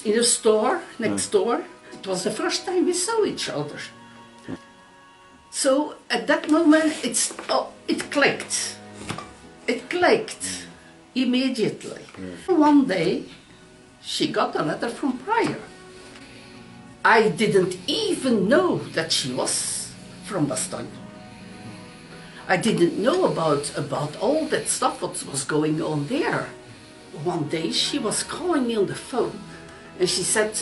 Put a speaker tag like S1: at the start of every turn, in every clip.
S1: in a store next door. It was the first time we saw each other. So at that moment it clicked. It clicked immediately. One day she got a letter from Pryor. I didn't even know that she was from Bastogne. I didn't know about all that stuff what was going on there. One day she was calling me on the phone and she said,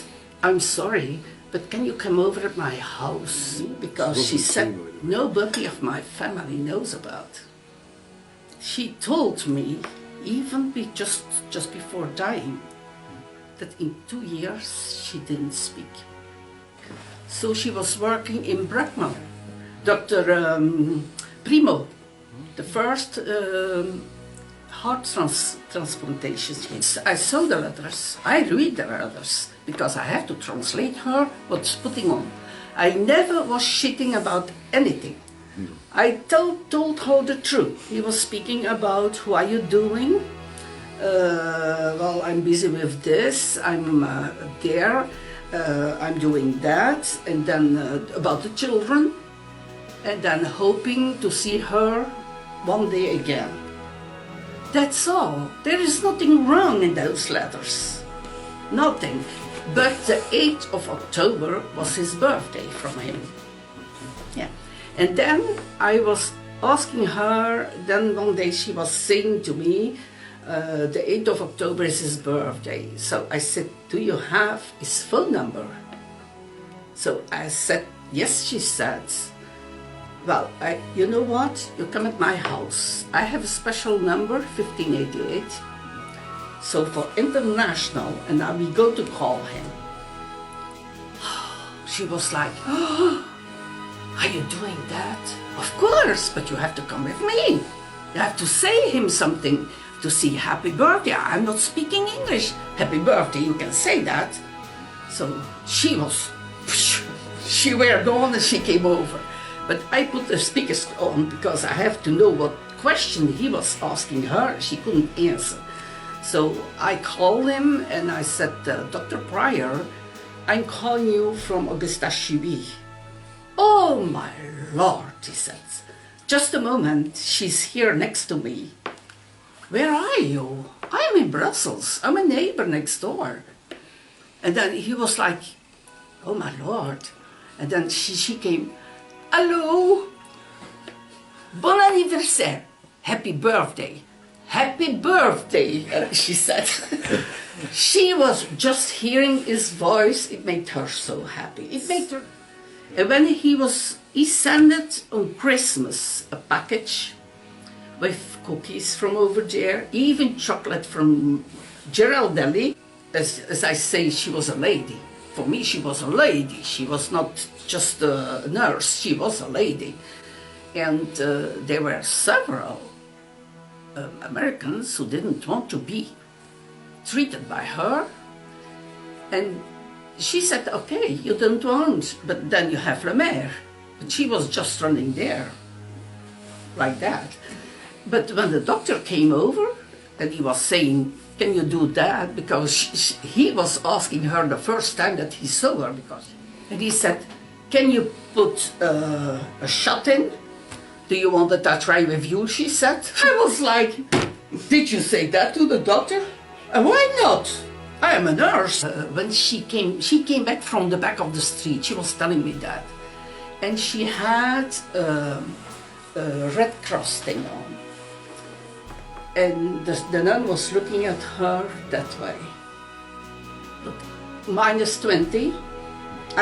S1: "I'm sorry, but can you come over at my house?" Because she said nobody of my family knows about. She told me, even just before dying, that in 2 years she didn't speak. So she was working in Bracknell. Dr. Primo, the first heart transplantation. I saw the letters, I read the letters, because I have to translate her what's putting on. I never was shitting about anything. I told her the truth. He was speaking about, "Who are you doing?" Well, I'm busy with this, I'm there, I'm doing that, and then about the children, and then hoping to see her one day again. That's all. There is nothing wrong in those letters. Nothing. But the 8th of October was his birthday from him. Yeah. And then I was asking her, then one day she was saying to me, the 8th of October is his birthday. So I said, "Do you have his phone number?" So I said, "Yes," she said. "Well, you know what? You come at my house. I have a special number, 1588. So for international, and now we go to call him." She was like, "Oh, are you doing that?" "Of course, but you have to come with me. You have to say him something to see happy birthday. I'm not speaking English. Happy birthday, you can say that." So she were gone and she came over. But I put the speakers on because I have to know what question he was asking her. She couldn't answer. So I called him and I said, "Dr. Pryor, I'm calling you from Augusta, Chiwy." "Oh my Lord," he said. "Just a moment, she's here next to me." "Where are you?" "I'm in Brussels. I'm a neighbor next door." And then he was like, "Oh my Lord." And then she came, "Hello, bon anniversaire, happy birthday, happy birthday," she said. She was just hearing his voice, it made her so happy. It made her, and when he sent it on Christmas, a package with cookies from over there, even chocolate from Girardelli. As I say, she was a lady. For me, she was a lady. She was not just a nurse, she was a lady. And there were several Americans who didn't want to be treated by her. And she said, "Okay, you don't want, but then you have Le Maire." But she was just running there, like that. But when the doctor came over and he was saying, "Can you do that?" Because he was asking her the first time that he saw her. And he said, "Can you put a shot in? Do you want that I try with you?" she said. I was like, "Did you say that to the doctor?" "Why not? I am a nurse." When she came back from the back of the street, she was telling me that. And she had a Red Cross thing on. And the nun was looking at her that way. But -20,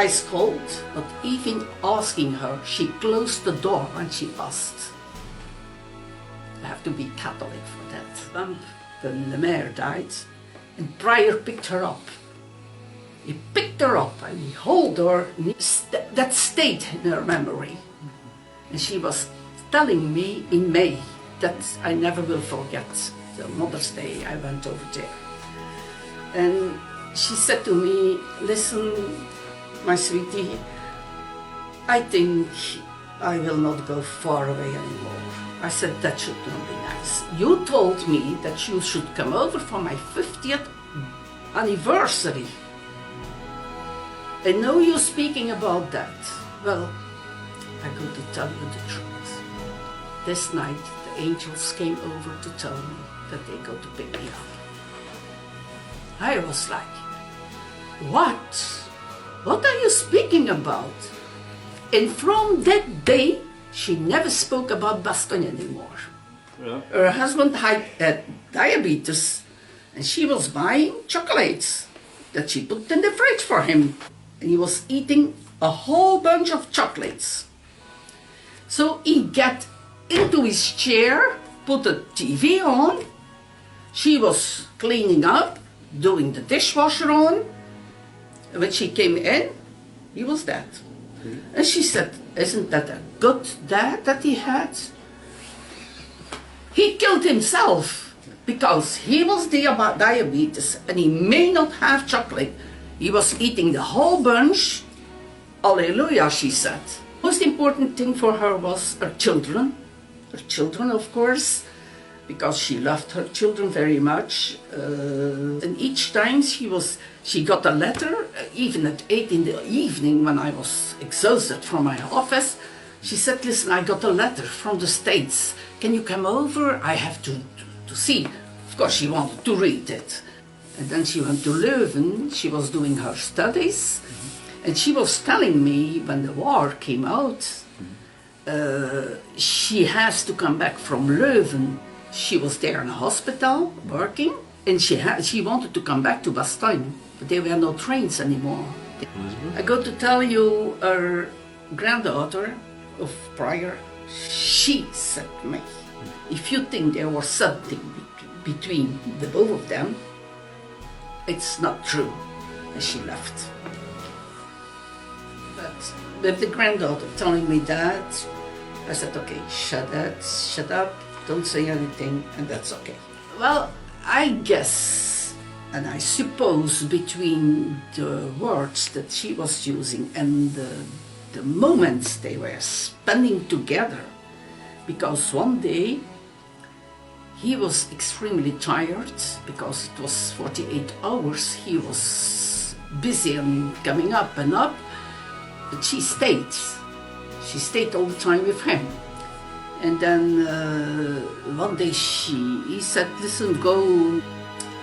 S1: ice cold, but even asking her, she closed the door when she passed. You have to be Catholic for that. When the mayor died, and Pryor picked her up. He picked her up and he held her. That stayed in her memory. And she was telling me in May that I never will forget. The Mother's Day I went over there. And she said to me, "Listen, my sweetie, I think I will not go far away anymore." I said, "That should not be nice. You told me that you should come over for my 50th anniversary. I know you're speaking about that. Well, I go to tell you the truth. This night, the angels came over to tell me that they go to pick me up. I was like, what? What are you speaking about? And from that day, she never spoke about Bastogne anymore. Yeah. Her husband had diabetes, and she was buying chocolates that she put in the fridge for him. And he was eating a whole bunch of chocolates. So he got into his chair, put the TV on. She was cleaning up, doing the dishwasher on. When she came in, he was dead. And she said, isn't that a good dad that he had? He killed himself because he was diabetes and he may not have chocolate. He was eating the whole bunch. Hallelujah, she said. Most important thing for her was her children. Her children, of course, because she loved her children very much. And each time she got a letter, even at 8 in the evening when I was exhausted from my office, she said, listen, I got a letter from the States. Can you come over? I have to see. Of course, she wanted to read it. And then she went to Leuven. She was doing her studies. And she was telling me when the war came out, she has to come back from Leuven. She was there in a hospital working. And she wanted to come back to Bastogne. But there were no trains anymore. I go to tell you, her granddaughter of Prior, she said to me, if you think there was something between the both of them, it's not true. And she left. But with the granddaughter telling me that, I said, okay, shut up, don't say anything, and that's okay. Well, I guess, and I suppose between the words that she was using and the moments they were spending together, because one day he was extremely tired because it was 48 hours, he was busy and coming up and up, but she stayed all the time with him. And then one day he said, listen, go.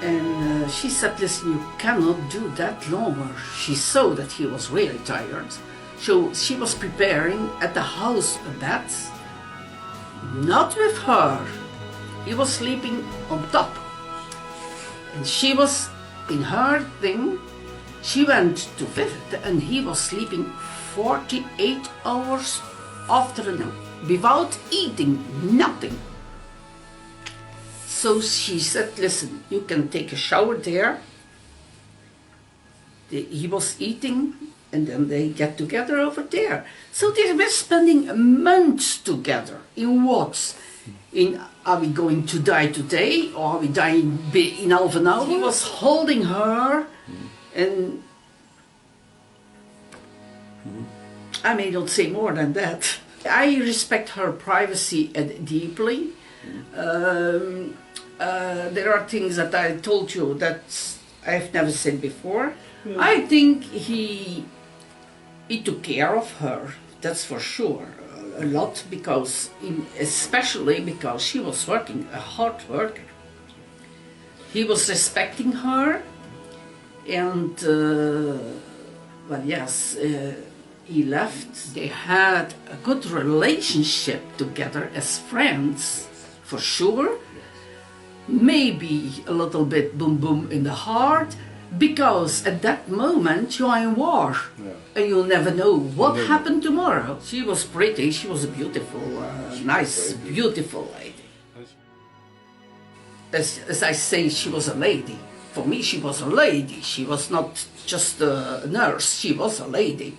S1: And she said, listen, you cannot do that longer. She saw that he was really tired. So she was preparing at the house a bed, not with her. He was sleeping on top. And she was in her thing. She went to visit and he was sleeping 48 hours after another, without eating, nothing. So she said, listen, you can take a shower there. He was eating and then they get together over there. So they were spending months together. In what? In, are we going to die today or are we dying in half an hour? He was holding her and I may not say more than that. I respect her privacy deeply. There are things that I told you that I've never said before. I think he took care of her, that's for sure, a lot, because especially because she was working, a hard worker. He was respecting her, and well, yes, he left. They had a good relationship together as friends, for sure. Maybe a little bit boom boom in the heart, because at that moment you're in war, and you'll never know what happened tomorrow. She was pretty, she was a beautiful, nice, beautiful lady. As I say, she was a lady. For me, she was a lady. She was not just a nurse, she was a lady.